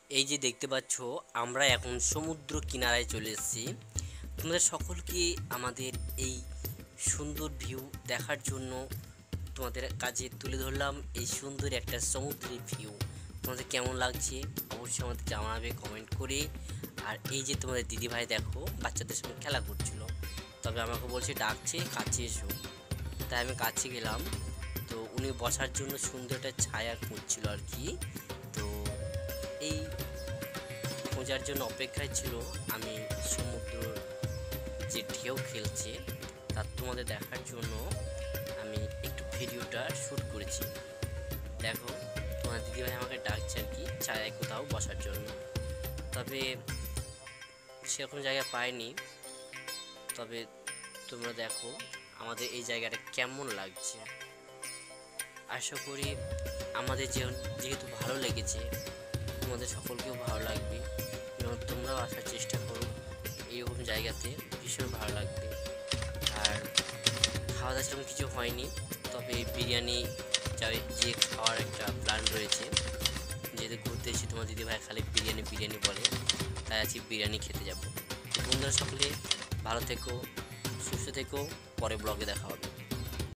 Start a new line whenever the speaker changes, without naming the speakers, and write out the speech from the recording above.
এই যে দেখতে পাচ্ছ, আমরা এখন সমুদ্র কিনারায় চলে এসেছি। তোমাদের সকলকে আমাদের এই সুন্দর ভিউ দেখার জন্য তোমাদের কাছে তুলে ধরলাম এই সুন্দর একটা সমুদ্রের ভিউ। তোমাদের কেমন লাগছে অবশ্যই আমাদের জানাবে কমেন্ট করে। আর এই যে তোমাদের দিদিভাই দেখো বাচ্চাদের সঙ্গে খেলা করছিল, তবে আমাকে বলছে ডাকছে কাছে এসো, তাই আমি কাছে গেলাম। তো উনি বসার জন্য সুন্দর একটা ছায়া খুঁজছিল আর কি। তো এই খোঁজার জন্য অপেক্ষায় ছিল। আমি সমুদ্র যে ঢেউ খেলছে তার তোমাদের দেখার জন্য আমি একটু ভিডিওটা শ্যুট করেছি। দেখো তোমার দিদিভাই আমাকে ডাকছে আর কি ছায়ায় কোথাও বসার জন্য, তবে সেরকম জায়গা পাইনি। তবে তোমরা দেখো আমাদের এই জায়গাটা কেমন লাগছে। আশা করি আমাদের যেহেতু ভালো লেগেছে তোমাদের সকলকেও ভালো লাগবে এবং তোমরাও আসার চেষ্টা করো। এইরকম জায়গাতে ভীষণ ভালো লাগবে। আর খাওয়া দাওয়া সেরকম কিছু হয়নি, তবে বিরিয়ানি যে খাওয়ার একটা প্ল্যান রয়েছে। যেহেতু ঘুরতে এসে তোমার দিদিভাই খালি বিরিয়ানি বিরিয়ানি বলে, তাই আজকে বিরিয়ানি খেতে যাবো। বন্ধুরা সকলে ভালো থেকো, সুস্থ থেকো, পরে ব্লগে দেখা হবে।